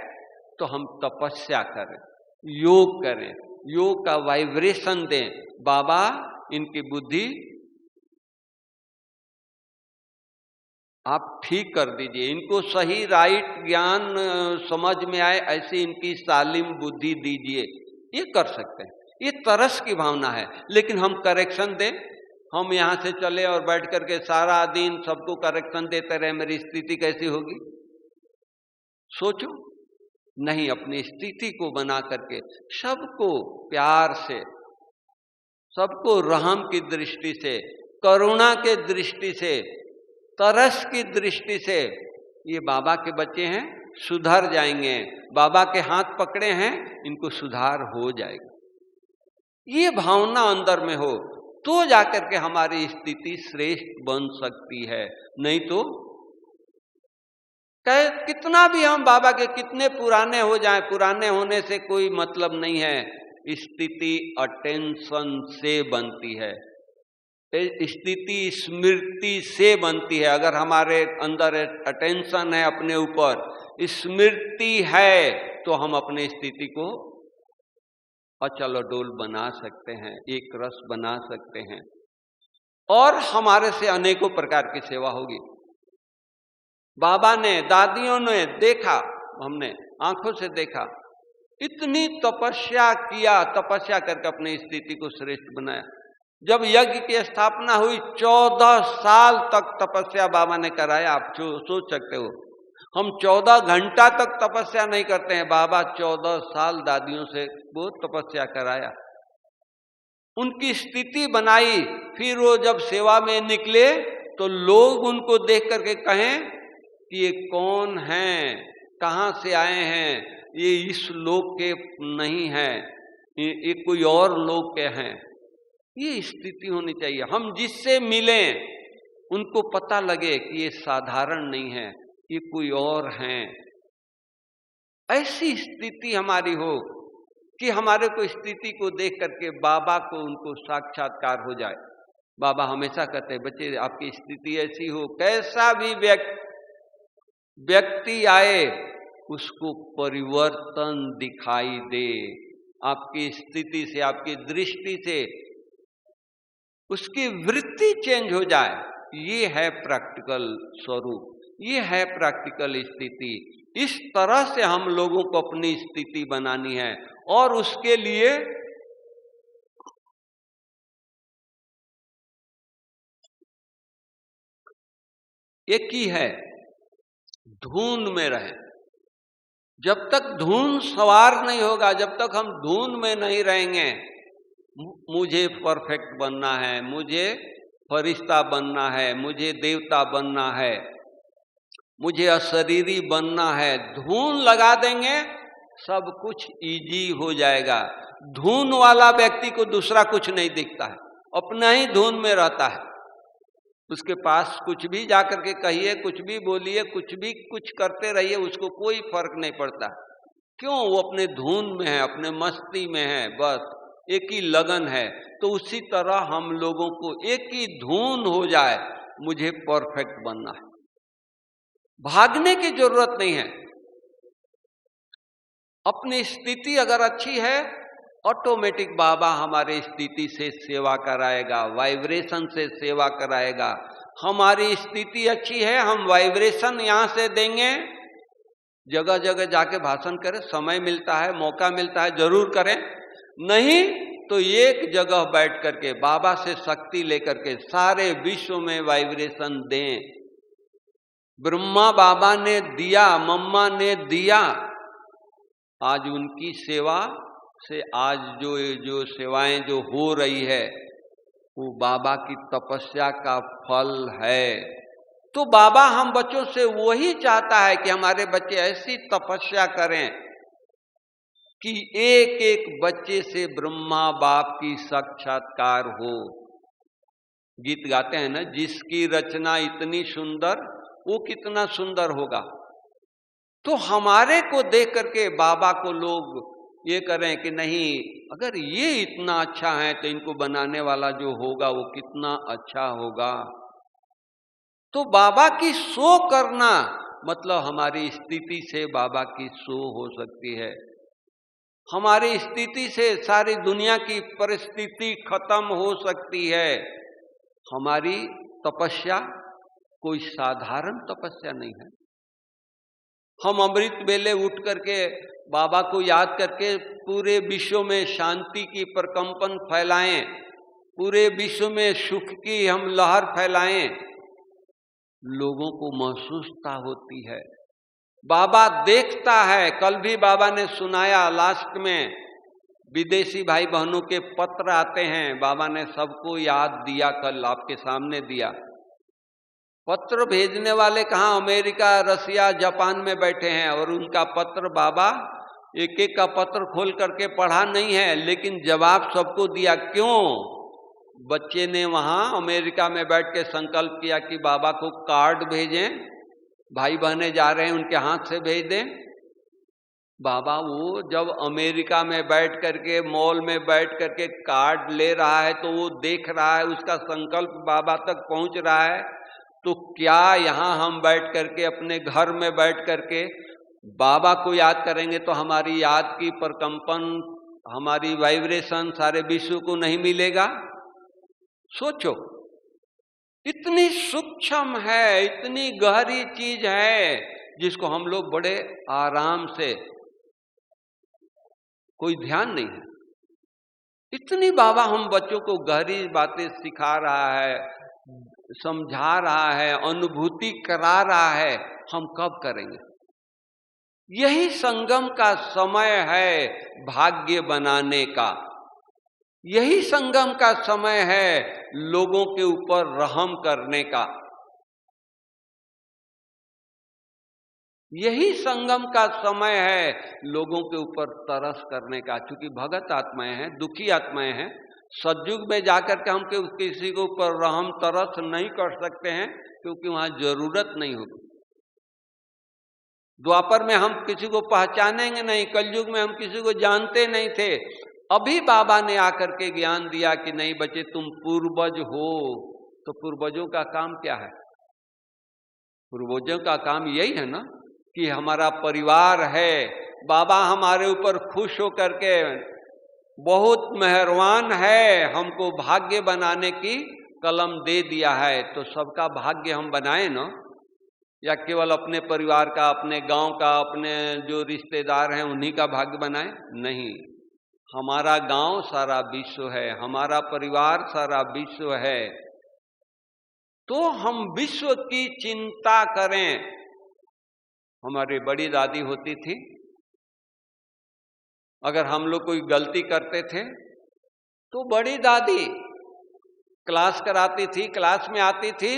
A: तो हम तपस्या करें, योग करें, योग का वाइब्रेशन दें। बाबा इनकी बुद्धि आप ठीक कर दीजिए, इनको सही राइट ज्ञान समझ में आए, ऐसी इनकी सालिम बुद्धि दीजिए। ये कर सकते हैं, ये तरस की भावना है। लेकिन हम करेक्शन दें, हम यहां से चले और बैठ करके सारा दिन सबको करेक्शन देते रहे, मेरी स्थिति कैसी होगी? सोचो। नहीं, अपनी स्थिति को बना करके सबको प्यार से, सबको रहम की दृष्टि से, करुणा के दृष्टि से, तरस की दृष्टि से, ये बाबा के बच्चे हैं, सुधर जाएंगे। बाबा के हाथ पकड़े हैं, इनको सुधार हो जाएगा। ये भावना अंदर में हो तो जाकर के हमारी स्थिति श्रेष्ठ बन सकती है। नहीं तो कितना भी हम बाबा के कितने पुराने हो जाएं, पुराने होने से कोई मतलब नहीं है। स्थिति अटेंशन से बनती है, स्थिति स्मृति से बनती है। अगर हमारे अंदर अटेंशन है, अपने ऊपर स्मृति है, तो हम अपनी स्थिति को अचल अडोल बना सकते हैं, एक रस बना सकते हैं और हमारे से अनेकों प्रकार की सेवा होगी। बाबा ने, दादियों ने देखा, हमने आंखों से देखा, इतनी तपस्या किया, तपस्या करके अपनी स्थिति को श्रेष्ठ बनाया। जब यज्ञ की स्थापना हुई 14 साल तक तपस्या बाबा ने कराया। आप सोच सकते हो, हम 14 घंटा तक तपस्या नहीं करते हैं। बाबा 14 साल दादियों से वो तपस्या कराया, उनकी स्थिति बनाई। फिर वो जब सेवा में निकले तो लोग उनको देख करके कहें कि ये कौन हैं, कहाँ से आए हैं, ये इस लोक के नहीं हैं, ये कोई और लोक के हैं। ये स्थिति होनी चाहिए। हम जिससे मिलें उनको पता लगे कि ये साधारण नहीं है, ये कोई और हैं। ऐसी स्थिति हमारी हो कि हमारे को स्थिति को देख करके बाबा को उनको साक्षात्कार हो जाए। बाबा हमेशा कहते हैं, बच्चे आपकी स्थिति ऐसी हो, कैसा भी व्यक्ति आए उसको परिवर्तन दिखाई दे। आपकी स्थिति से, आपकी दृष्टि से उसकी वृत्ति चेंज हो जाए। ये है प्रैक्टिकल स्वरूप, ये है प्रैक्टिकल स्थिति। इस तरह से हम लोगों को अपनी स्थिति बनानी है और उसके लिए एक ही है, धुन में रहे। जब तक धुन सवार नहीं होगा, जब तक हम धुन में नहीं रहेंगे, मुझे परफेक्ट बनना है, मुझे फरिश्ता बनना है, मुझे देवता बनना है, मुझे अशरीरी बनना है, धुन लगा देंगे सब कुछ इजी हो जाएगा। धुन वाला व्यक्ति को दूसरा कुछ नहीं दिखता है, अपना ही धुन में रहता है। उसके पास कुछ भी जाकर के कहिए, कुछ भी बोलिए, कुछ करते रहिए, उसको कोई फर्क नहीं पड़ता। क्यों? वो अपने धुन में है, अपने मस्ती में है, बस एक ही लगन है। तो उसी तरह हम लोगों को एक ही धुन हो जाए, मुझे परफेक्ट बनना है। भागने की जरूरत नहीं है। अपनी स्थिति अगर अच्छी है, ऑटोमेटिक बाबा हमारे स्थिति से सेवा कराएगा, वाइब्रेशन से सेवा कराएगा। हमारी स्थिति अच्छी है, हम वाइब्रेशन यहां से देंगे, जगह जगह जाके भाषण करें, समय मिलता है, मौका मिलता है, जरूर करें। नहीं तो एक जगह बैठ करके बाबा से शक्ति लेकर के सारे विश्व में वाइब्रेशन दें। ब्रह्मा बाबा ने दिया, मम्मा ने दिया, आज उनकी सेवा से आज जो सेवाएं जो हो रही है वो बाबा की तपस्या का फल है। तो बाबा हम बच्चों से वही चाहता है कि हमारे बच्चे ऐसी तपस्या करें कि एक एक बच्चे से ब्रह्मा बाप की साक्षात्कार हो। गीत गाते हैं ना, जिसकी रचना इतनी सुंदर वो कितना सुंदर होगा। तो हमारे को देख करके बाबा को लोग ये करें कि नहीं, अगर ये इतना अच्छा है तो इनको बनाने वाला जो होगा वो कितना अच्छा होगा। तो बाबा की सो करना मतलब हमारी स्थिति से बाबा की सो हो सकती है। हमारी स्थिति से सारी दुनिया की परिस्थिति खत्म हो सकती है। हमारी तपस्या कोई साधारण तपस्या नहीं है। हम अमृत वेले उठ करके बाबा को याद करके पूरे विश्व में शांति की प्रकंपन फैलाएं, पूरे विश्व में सुख की हम लहर फैलाएं, लोगों को महसूसता होती है। बाबा देखता है। कल भी बाबा ने सुनाया, लास्ट में विदेशी भाई बहनों के पत्र आते हैं, बाबा ने सबको याद दिया, कल आपके सामने दिया। पत्र भेजने वाले कहाँ अमेरिका, रसिया, जापान में बैठे हैं और उनका पत्र बाबा एक एक का पत्र खोल करके पढ़ा नहीं है, लेकिन जवाब सबको दिया। क्यों? बच्चे ने वहां अमेरिका में बैठ के संकल्प किया कि बाबा को कार्ड भेजें, भाई बहनें जा रहे हैं उनके हाथ से भेज दें। बाबा वो जब अमेरिका में बैठ करके, मॉल में बैठ करके कार्ड ले रहा है तो वो देख रहा है, उसका संकल्प बाबा तक पहुंच रहा है। तो क्या यहाँ हम बैठ करके अपने घर में बैठ करके बाबा को याद करेंगे तो हमारी याद की प्रकंपन, हमारी वाइब्रेशन सारे विश्व को नहीं मिलेगा? सोचो, इतनी सूक्ष्म है, इतनी गहरी चीज है जिसको हम लोग बड़े आराम से, कोई ध्यान नहीं है। इतनी बाबा हम बच्चों को गहरी बातें सिखा रहा है, समझा रहा है, अनुभूति करा रहा है। हम कब करेंगे? यही संगम का समय है भाग्य बनाने का। यही संगम का समय है लोगों के ऊपर रहम करने का। यही संगम का समय है लोगों के ऊपर तरस करने का। क्योंकि भगत आत्माएं हैं, दुखी आत्माएं हैं। सतयुग में जाकर के हम किसी के ऊपर रहम तरस नहीं कर सकते हैं, क्योंकि वहां जरूरत नहीं होगी। द्वापर में हम किसी को पहचानेंगे नहीं, कलयुग में हम किसी को जानते नहीं थे। अभी बाबा ने आकर के ज्ञान दिया कि नहीं बच्चे, तुम पूर्वज हो। तो पूर्वजों का काम क्या है? पूर्वजों का काम यही है ना कि हमारा परिवार है। बाबा हमारे ऊपर खुश होकर के बहुत मेहरबान है, हमको भाग्य बनाने की कलम दे दिया है। तो सबका भाग्य हम बनाए ना, या केवल अपने परिवार का, अपने गांव का, अपने जो रिश्तेदार हैं उन्हीं का भाग्य बनाए? नहीं, हमारा गांव सारा विश्व है, हमारा परिवार सारा विश्व है। तो हम विश्व की चिंता करें। हमारी बड़ी दादी होती थी, अगर हम लोग कोई गलती करते थे तो बड़ी दादी क्लास कराती थी, क्लास में आती थी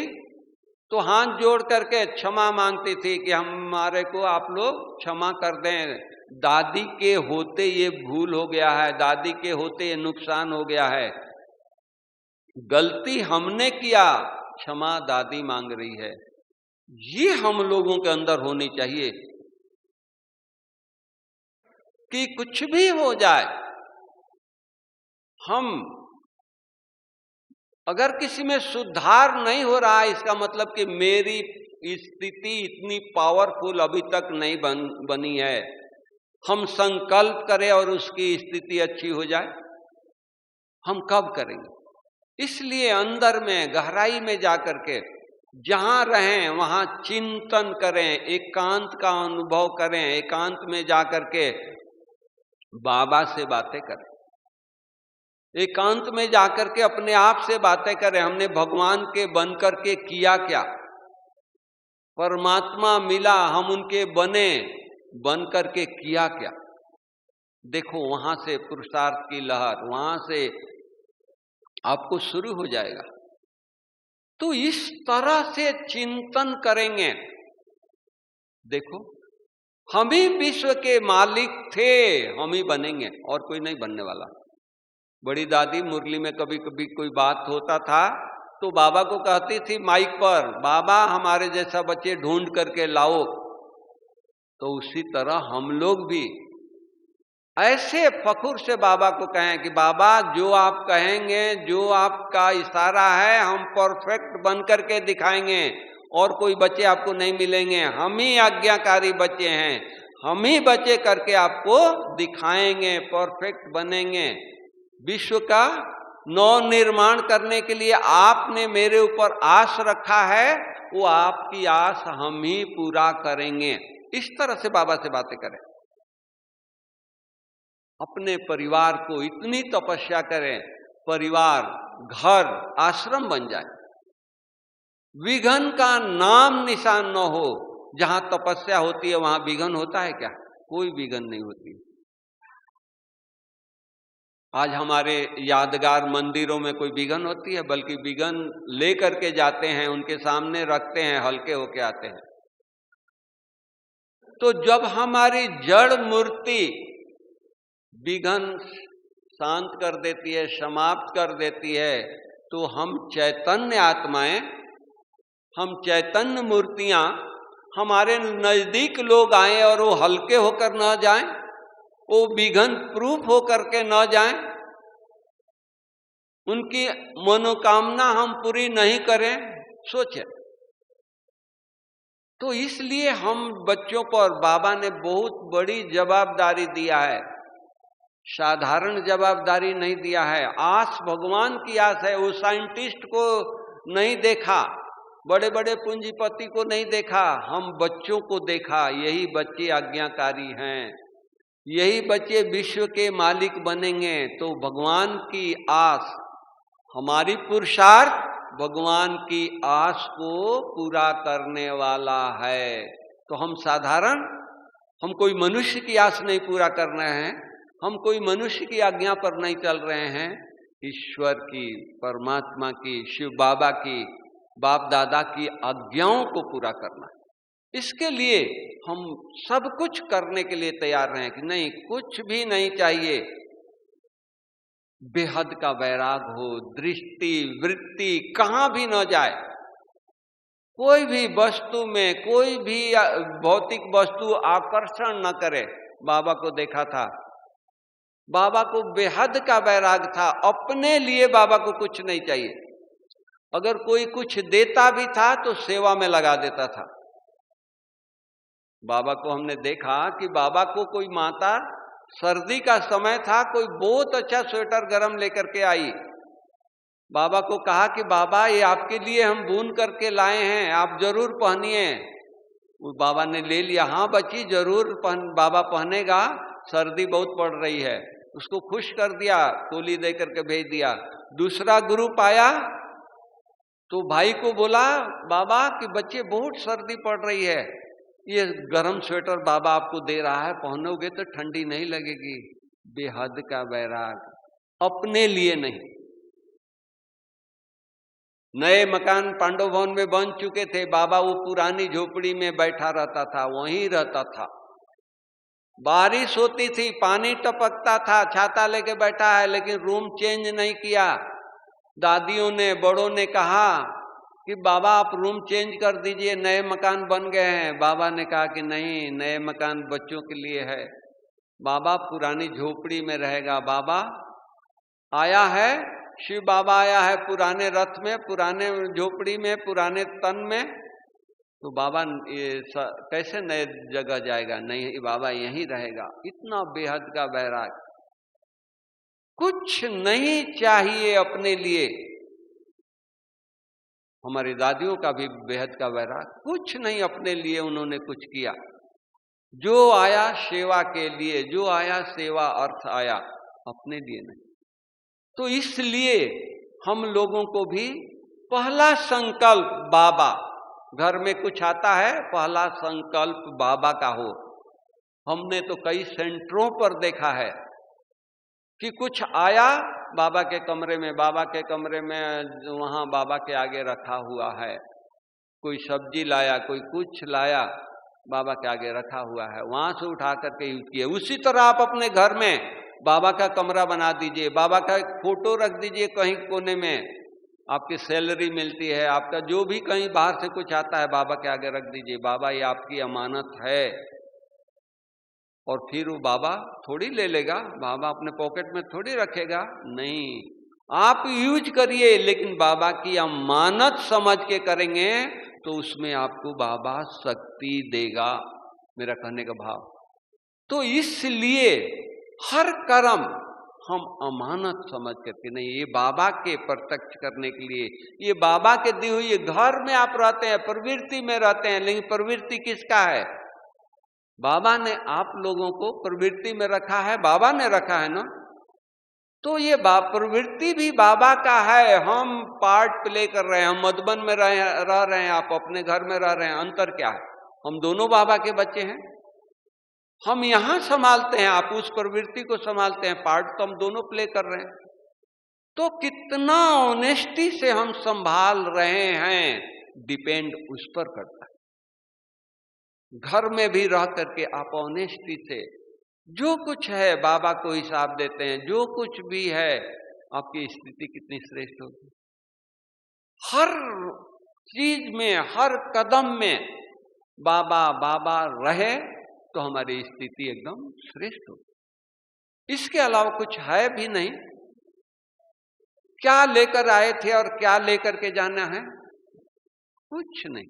A: तो हाथ जोड़ करके क्षमा मांगती थी कि हमारे को आप लोग क्षमा कर दें, दादी के होते ये भूल हो गया है, दादी के होते ये नुकसान हो गया है, गलती हमने किया, क्षमा दादी मांग रही है। ये हम लोगों के अंदर होनी चाहिए कि कुछ भी हो जाए, हम अगर किसी में सुधार नहीं हो रहा है, इसका मतलब कि मेरी स्थिति इतनी पावरफुल अभी तक नहीं बनी है। हम संकल्प करें और उसकी स्थिति अच्छी हो जाए, हम कब करेंगे? इसलिए अंदर में गहराई में जाकर के जहां रहें वहां चिंतन करें, एकांत का अनुभव करें, एकांत में जाकर के बाबा से बातें करें, एकांत में जाकर के अपने आप से बातें करें। हमने भगवान के बन करके किया क्या? परमात्मा मिला, हम उनके बने, बन करके किया क्या? देखो वहां से पुरुषार्थ की लहर, वहां से आपको शुरू हो जाएगा। तो इस तरह से चिंतन करेंगे। देखो हम ही विश्व के मालिक थे, हम ही बनेंगे और कोई नहीं बनने वाला। बड़ी दादी मुरली में कभी कभी कोई बात होता था तो बाबा को कहती थी माइक पर, बाबा हमारे जैसा बच्चे ढूंढ करके लाओ। तो उसी तरह हम लोग भी ऐसे फखुर से बाबा को कहें कि बाबा जो आप कहेंगे, जो आपका इशारा है, हम परफेक्ट बन करके दिखाएंगे और कोई बच्चे आपको नहीं मिलेंगे। हम ही आज्ञाकारी बच्चे हैं, हम ही बच्चे करके आपको दिखाएंगे, परफेक्ट बनेंगे। विश्व का नव निर्माण करने के लिए आपने मेरे ऊपर आस रखा है, वो आपकी आस हम ही पूरा करेंगे। इस तरह से बाबा से बातें करें। अपने परिवार को इतनी तपस्या करें, परिवार घर आश्रम बन जाए, विघन का नाम निशान न हो। जहां तपस्या होती है वहां विघन होता है क्या? कोई विघन नहीं होती। आज हमारे यादगार मंदिरों में कोई विघन होती है? बल्कि विघन लेकर के जाते हैं, उनके सामने रखते हैं, हल्के होके आते हैं। तो जब हमारी जड़ मूर्ति विघन शांत कर देती है, समाप्त कर देती है, तो हम चैतन्य आत्माएं, हम चैतन्य मूर्तियां, हमारे नजदीक लोग आए और वो हल्के होकर न जाएं, वो विघन प्रूफ होकर के न जाएं, उनकी मनोकामना हम पूरी नहीं करें, सोचे। तो इसलिए हम बच्चों पर बाबा ने बहुत बड़ी जवाबदारी दिया है, साधारण जवाबदारी नहीं दिया है। आस भगवान की आस है। वो साइंटिस्ट को नहीं देखा, बड़े बड़े पूंजीपति को नहीं देखा, हम बच्चों को देखा। यही बच्चे आज्ञाकारी हैं, यही बच्चे विश्व के मालिक बनेंगे। तो भगवान की आस, हमारी पुरुषार्थ भगवान की आस को पूरा करने वाला है। तो हम साधारण हम कोई मनुष्य की आस नहीं पूरा कर रहे हैं, हम कोई मनुष्य की आज्ञा पर नहीं चल रहे हैं, ईश्वर की, परमात्मा की, शिव बाबा की, बाप दादा की आज्ञाओं को पूरा करना है। इसके लिए हम सब कुछ करने के लिए तैयार रहें कि नहीं, कुछ भी नहीं चाहिए, बेहद का वैराग हो, दृष्टि वृत्ति कहां भी न जाए, कोई भी वस्तु में कोई भी भौतिक वस्तु आकर्षण न करे। बाबा को देखा था, बाबा को बेहद का वैराग था, अपने लिए बाबा को कुछ नहीं चाहिए। अगर कोई कुछ देता भी था तो सेवा में लगा देता था। बाबा को हमने देखा कि बाबा को कोई माता, सर्दी का समय था, कोई बहुत अच्छा स्वेटर गरम लेकर के आई, बाबा को कहा कि बाबा ये आपके लिए हम बुन करके लाए हैं, आप जरूर पहनिए। वो बाबा ने ले लिया, हाँ बच्ची जरूर बाबा पहनेगा, सर्दी बहुत पड़ रही है। उसको खुश कर दिया, तोली दे करके भेज दिया। दूसरा ग्रुप आया तो भाई को बोला बाबा कि बच्चे बहुत सर्दी पड़ रही है, ये गरम स्वेटर बाबा आपको दे रहा है, पहनोगे तो ठंडी नहीं लगेगी। बेहद का वैराग, अपने लिए नहीं। नए मकान पांडव भवन में बन चुके थे, बाबा वो पुरानी झोपड़ी में बैठा रहता था, वहीं रहता था। बारिश होती थी, पानी टपकता था, छाता लेके बैठा है, लेकिन रूम चेंज नहीं किया। दादियों ने, बड़ों ने कहा कि बाबा आप रूम चेंज कर दीजिए, नए मकान बन गए हैं। बाबा ने कहा कि नहीं, नए मकान बच्चों के लिए है, बाबा पुरानी झोपड़ी में रहेगा। बाबा आया है, शिव बाबा आया है पुराने रथ में, पुराने झोपड़ी में, पुराने तन में, तो बाबा ये कैसे नए जगह जाएगा? नहीं, बाबा यहीं रहेगा। इतना बेहद का वैराग, कुछ नहीं चाहिए अपने लिए। हमारी दादियों का भी बेहद का वैराग, कुछ नहीं अपने लिए उन्होंने कुछ किया। जो आया सेवा के लिए, जो आया सेवा अर्थ आया, अपने लिए नहीं। तो इसलिए हम लोगों को भी पहला संकल्प बाबा, घर में कुछ आता है पहला संकल्प बाबा का हो। हमने तो कई सेंटरों पर देखा है कि कुछ आया बाबा के कमरे में, बाबा के कमरे में वहां बाबा के आगे रखा हुआ है, कोई सब्जी लाया, कोई कुछ लाया, बाबा के आगे रखा हुआ है, वहां से उठा करके यूज किए। उसी तरह आप अपने घर में बाबा का कमरा बना दीजिए, बाबा का एक फोटो रख दीजिए कहीं कोने में। आपकी सैलरी मिलती है, आपका जो भी कहीं बाहर से कुछ आता है, बाबा के आगे रख दीजिए, बाबा ये आपकी अमानत है। और फिर वो बाबा थोड़ी ले लेगा, बाबा अपने पॉकेट में थोड़ी रखेगा, नहीं, आप यूज करिए, लेकिन बाबा की अमानत समझ के करेंगे तो उसमें आपको बाबा शक्ति देगा, मेरा कहने का भाव। तो इसलिए हर कर्म हम अमानत समझ करके, नहीं ये बाबा के प्रत्यक्ष करने के लिए, ये बाबा के दी हुई घर में आप रहते हैं, प्रवृत्ति में रहते हैं, लेकिन प्रवृत्ति किसका है? बाबा ने आप लोगों को प्रवृत्ति में रखा है, बाबा ने रखा है ना। तो ये प्रवृत्ति भी बाबा का है, हम पार्ट प्ले कर रहे हैं। हम मधुबन में रह रहे हैं, आप अपने घर में रह रहे हैं, अंतर क्या है? हम दोनों बाबा के बच्चे हैं। हम यहां संभालते हैं, आप उस प्रवृत्ति को संभालते हैं, पार्ट तो हम दोनों प्ले कर रहे हैं। तो कितना ऑनेस्टी से हम संभाल रहे हैं, डिपेंड उस पर करता है। घर में भी रह करके आप ऑनेस्टी से जो कुछ है बाबा को हिसाब देते हैं, जो कुछ भी है, आपकी स्थिति कितनी श्रेष्ठ होगी। हर चीज में, हर कदम में बाबा बाबा रहे तो हमारी स्थिति एकदम श्रेष्ठ होगी। इसके अलावा कुछ है भी नहीं। क्या लेकर आए थे और क्या लेकर के जाना है? कुछ नहीं,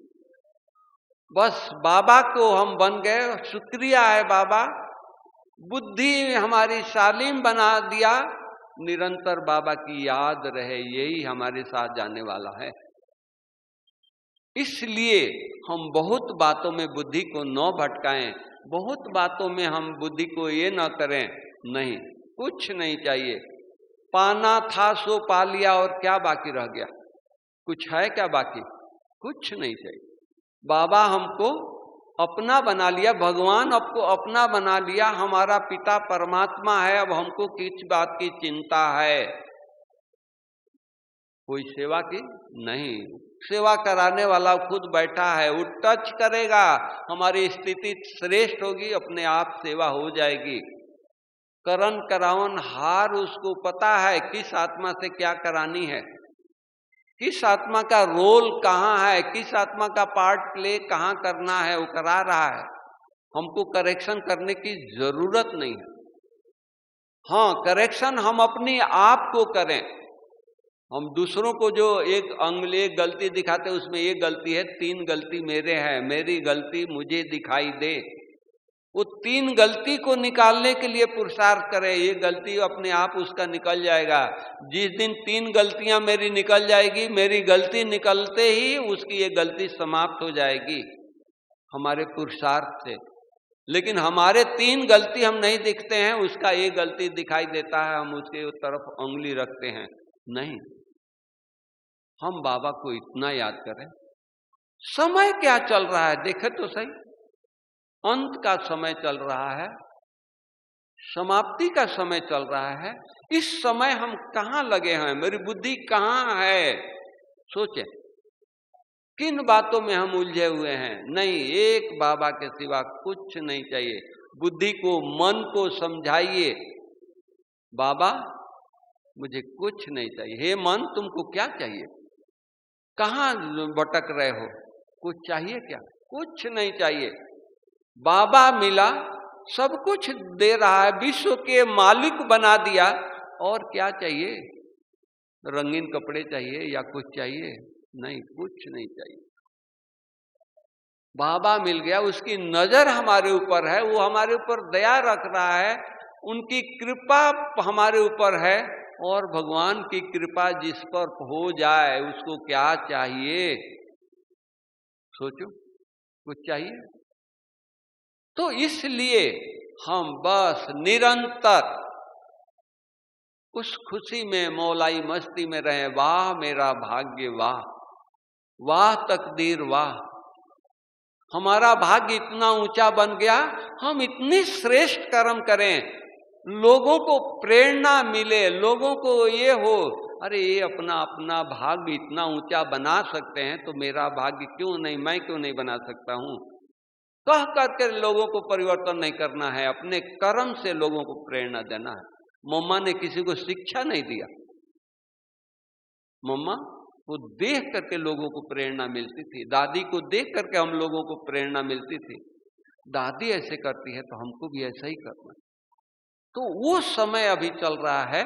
A: बस बाबा को हम बन गए। शुक्रिया है बाबा, बुद्धि हमारी शालीम बना दिया, निरंतर बाबा की याद रहे, यही हमारे साथ जाने वाला है। इसलिए हम बहुत बातों में बुद्धि को न भटकाएं, बहुत बातों में हम बुद्धि को ये न करें, नहीं, कुछ नहीं चाहिए। पाना था सो पा लिया, और क्या बाकी रह गया? कुछ है क्या बाकी? कुछ नहीं चाहिए। बाबा हमको अपना बना लिया, भगवान आपको अपना बना लिया, हमारा पिता परमात्मा है, अब हमको किस बात की चिंता है? कोई सेवा की नहीं, सेवा कराने वाला खुद बैठा है, वो टच करेगा, हमारी स्थिति श्रेष्ठ होगी, अपने आप सेवा हो जाएगी। करण करावन हार उसको पता है किस आत्मा से क्या करानी है, किस आत्मा का रोल कहाँ है, किस आत्मा का पार्ट प्ले कहाँ करना है, वो करा रहा है। हमको करेक्शन करने की जरूरत नहीं है। हाँ, करेक्शन हम अपनी आप को करें। हम दूसरों को जो एक एक गलती दिखाते उसमें ये गलती है, 3 गलती मेरे हैं, मेरी गलती मुझे दिखाई दे, वो 3 गलती को निकालने के लिए पुरुषार्थ करे। ये गलती अपने आप उसका निकल जाएगा। जिस दिन 3 गलतियां मेरी निकल जाएगी, मेरी गलती निकलते ही उसकी ये गलती समाप्त हो जाएगी हमारे पुरुषार्थ से। लेकिन हमारे 3 गलती हम नहीं दिखते हैं, उसका ये गलती दिखाई देता है, हम उसके तरफ उंगली रखते हैं। नहीं, हम बाबा को इतना याद करें। समय क्या चल रहा है देखे तो सही, अंत का समय चल रहा है, समाप्ति का समय चल रहा है। इस समय हम कहाँ लगे हैं, मेरी बुद्धि कहाँ है? सोचे किन बातों में हम उलझे हुए हैं। नहीं, एक बाबा के सिवा कुछ नहीं चाहिए। बुद्धि को, मन को समझाइए, बाबा मुझे कुछ नहीं चाहिए। हे मन, तुमको क्या चाहिए? कहाँ भटक रहे हो? कुछ चाहिए क्या? कुछ नहीं चाहिए। बाबा मिला, सब कुछ दे रहा है, विश्व के मालिक बना दिया, और क्या चाहिए? रंगीन कपड़े चाहिए या कुछ चाहिए? नहीं, कुछ नहीं चाहिए। बाबा मिल गया, उसकी नजर हमारे ऊपर है, वो हमारे ऊपर दया रख रहा है, उनकी कृपा हमारे ऊपर है। और भगवान की कृपा जिस पर हो जाए उसको क्या चाहिए? सोचो, कुछ चाहिए? तो इसलिए हम बस निरंतर उस खुशी में, मौलाई मस्ती में रहे। वाह मेरा भाग्य, वाह वाह तकदीर, वाह हमारा भाग्य इतना ऊंचा बन गया, हम इतनी श्रेष्ठ कर्म करें, लोगों को प्रेरणा मिले, लोगों को ये हो, अरे ये अपना अपना भाग्य इतना ऊंचा बना सकते हैं, तो मेरा भाग्य क्यों नहीं, मैं क्यों नहीं बना सकता हूं? कह करके लोगों को परिवर्तन नहीं करना है, अपने कर्म से लोगों को प्रेरणा देना है। मम्मा ने किसी को शिक्षा नहीं दिया, मम्मा को देख करके लोगों को प्रेरणा मिलती थी, दादी को देख करके हम लोगों को प्रेरणा मिलती थी। दादी ऐसे करती है तो हमको भी ऐसा ही करना। तो वो समय अभी चल रहा है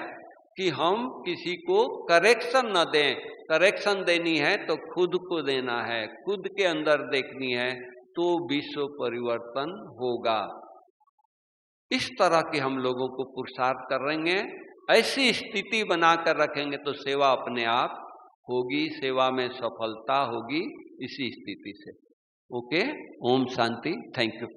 A: कि हम किसी को करेक्शन न दें। करेक्शन देनी है तो खुद को देना है, खुद के अंदर देखनी है, तो विश्व परिवर्तन होगा। इस तरह के हम लोगों को पुरुषार्थ करेंगे, ऐसी स्थिति बनाकर रखेंगे तो सेवा अपने आप होगी, सेवा में सफलता होगी इसी स्थिति से। ओके, ओम शांति, थैंक यू।